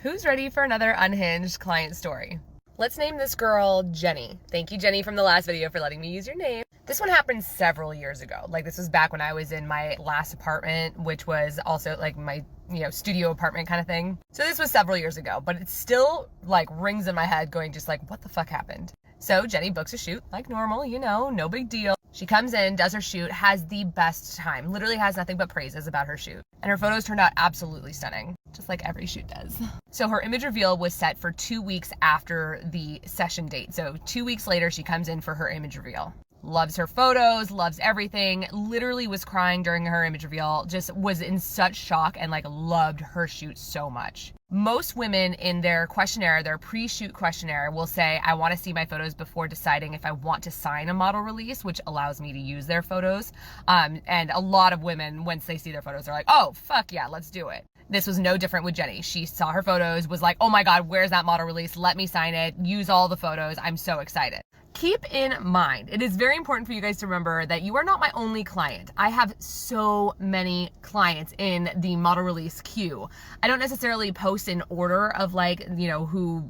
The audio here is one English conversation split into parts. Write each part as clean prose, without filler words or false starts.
Who's ready for another unhinged client story? Let's name this girl Jenny. Thank you, Jenny, from the last video for letting me use your name. This one happened several years ago. Like, this was back when I was in my last apartment, which was also like my, studio apartment kind of thing. So this was several years ago, but it still like rings in my head going just like, what the fuck happened? So Jenny books a shoot like normal, no big deal. She comes in, does her shoot, has the best time, literally has nothing but praises about her shoot. And her photos turned out absolutely stunning, just like every shoot does. So her image reveal was set for 2 weeks after the session date. So 2 weeks later, she comes in for her image reveal. Loves her photos, loves everything, literally was crying during her image reveal, just was in such shock and like loved her shoot so much. Most women in their questionnaire, their pre-shoot questionnaire, will say, I want to see my photos before deciding if I want to sign a model release, which allows me to use their photos. And a lot of women, once they see their photos, are like, oh, fuck yeah, let's do it. This was no different with Jenny. She saw her photos, was like, oh my God, where's that model release? Let me sign it, use all the photos. I'm so excited. Keep in mind, it is very important for you guys to remember that you are not my only client. I have so many clients in the model release queue. I don't necessarily post in order of like, who,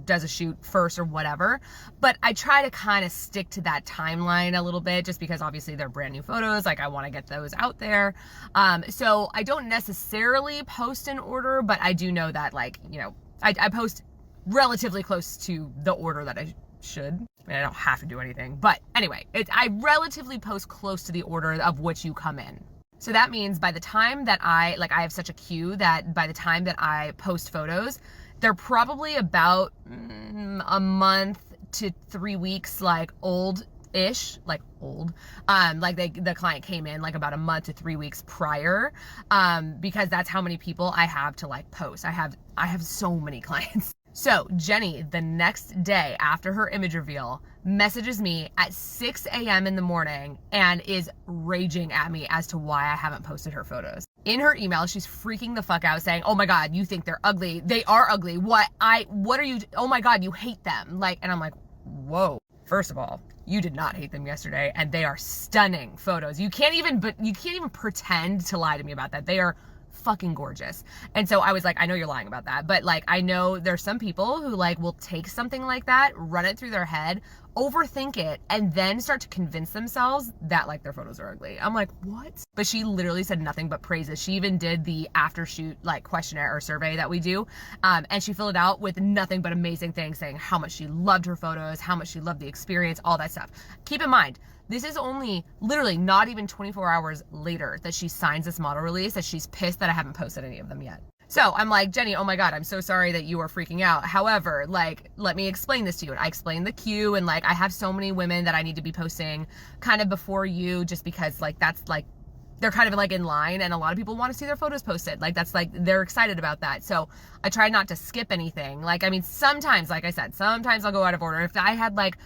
does a shoot first or whatever, but I try to kind of stick to that timeline a little bit just because obviously they're brand new photos. Like I want to get those out there. So I don't necessarily post in order, but I do know that like, I post relatively close to the order that I should. I mean, I don't have to do anything, but anyway, I relatively post close to the order of which you come in. So that means by the time that I have such a queue that by the time that I post photos, they're probably about a month to 3 weeks, like old-ish, like old. The client came in like about a month to 3 weeks prior, because that's how many people I have to like post. I have so many clients. So Jenny, the next day after her image reveal, messages me at 6 a.m. in the morning and is raging at me as to why I haven't posted her photos. In her email, she's freaking the fuck out saying, oh my God, you think they're ugly. They are ugly. What are you, oh my God, you hate them. And I'm like, whoa. First of all, you did not hate them yesterday and they are stunning photos. You can't even pretend to lie to me about that. They are fucking gorgeous. And so I was like, I know you're lying about that, but like, I know there's some people who like will take something like that, run it through their head, overthink it, and then start to convince themselves that like their photos are ugly. I'm like, what? But she literally said nothing but praises. She even did the after shoot like questionnaire or survey that we do. And she filled it out with nothing but amazing things, saying how much she loved her photos, how much she loved the experience, all that stuff. Keep in mind, this is only literally not even 24 hours later that she signs this model release, that she's pissed that I haven't posted any of them yet. So I'm like, Jenny, oh my God, I'm so sorry that you are freaking out. However, like, let me explain this to you. And I explained the queue and like, I have so many women that I need to be posting kind of before you, just because like, that's like, they're kind of like in line and a lot of people want to see their photos posted. Like that's like, they're excited about that. So I try not to skip anything. Like, I mean, sometimes, like I said, sometimes I'll go out of order. If I had like,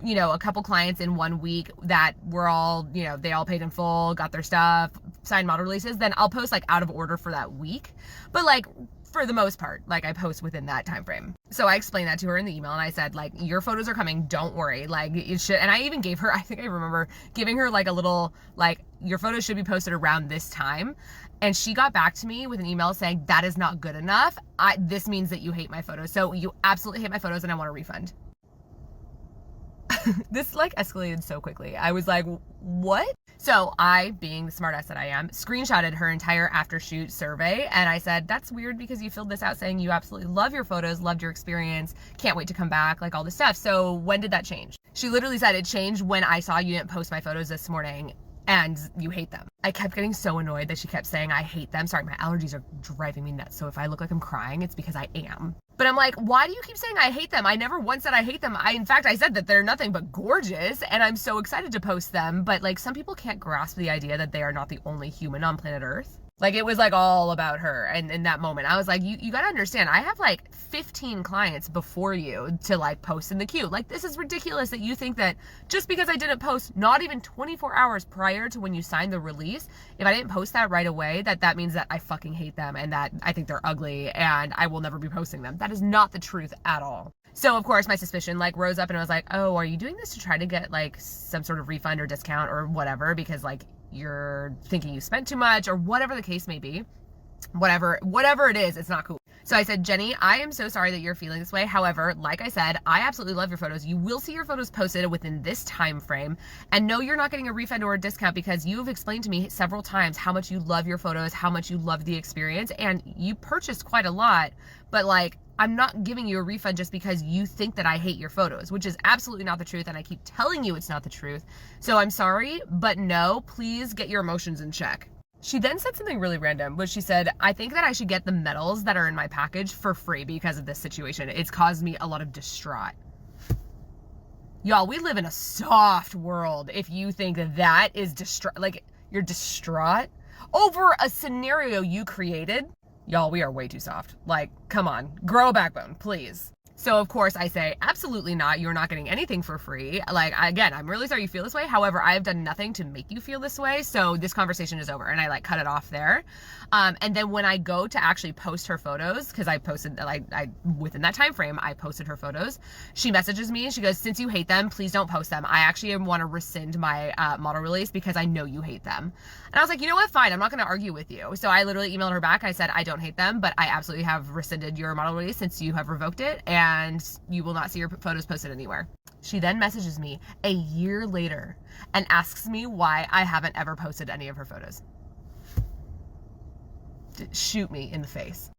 a couple clients in 1 week that were all, they all paid in full, got their stuff, signed model releases, then I'll post like out of order for that week. But like, for the most part, like I post within that time frame. So I explained that to her in the email and I said, like, your photos are coming, don't worry. Like it should, and I even gave her, I think I remember giving her like a little, like, your photos should be posted around this time. And she got back to me with an email saying, that is not good enough. This means that you hate my photos. So you absolutely hate my photos and I want a refund. This like escalated so quickly. I was like, what? So I, being the smartass that I am, screenshotted her entire after shoot survey. And I said, that's weird because you filled this out saying you absolutely love your photos, loved your experience, can't wait to come back, like all this stuff. So when did that change? She literally said it changed when I saw you didn't post my photos this morning and you hate them. I kept getting so annoyed that she kept saying I hate them. Sorry, my allergies are driving me nuts. So if I look like I'm crying, it's because I am. But I'm like, why do you keep saying I hate them? I never once said I hate them. In fact, I said that they're nothing but gorgeous and I'm so excited to post them. But like, some people can't grasp the idea that they are not the only human on planet Earth. Like, it was like all about her. And in that moment, I was like, you gotta understand, I have like 15 clients before you to like post in the queue. Like, this is ridiculous that you think that just because I didn't post not even 24 hours prior to when you signed the release, if I didn't post that right away, that means that I fucking hate them and that I think they're ugly and I will never be posting them. That is not the truth at all. So of course my suspicion like rose up and I was like, oh, are you doing this to try to get like some sort of refund or discount or whatever because like you're thinking you spent too much or whatever the case may be? whatever it is, it's not cool. So I said, Jenny, I am so sorry that you're feeling this way. However, like I said, I absolutely love your photos. You will see your photos posted within this time frame. And no, you're not getting a refund or a discount because you've explained to me several times how much you love your photos, how much you love the experience, and you purchased quite a lot. But like, I'm not giving you a refund just because you think that I hate your photos, which is absolutely not the truth. And I keep telling you it's not the truth. So I'm sorry, but no, please get your emotions in check. She then said something really random, which she said, I think that I should get the medals that are in my package for free because of this situation. It's caused me a lot of distraught. Y'all, we live in a soft world if you think that is like you're distraught over a scenario you created. Y'all, we are way too soft. Like, come on, grow a backbone, please. So of course I say, absolutely not. You're not getting anything for free. Like, again, I'm really sorry you feel this way. However, I have done nothing to make you feel this way. So this conversation is over. And I like cut it off there. And then when I go to actually post her photos, cause I posted I within that time frame, I posted her photos. She messages me and she goes, since you hate them, please don't post them. I actually want to rescind my model release because I know you hate them. And I was like, you know what? Fine. I'm not going to argue with you. So I literally emailed her back. I said, I don't hate them, but I absolutely have rescinded your model release since you have revoked it. And you will not see your photos posted anywhere. She then messages me a year later and asks me why I haven't ever posted any of her photos. Shoot me in the face.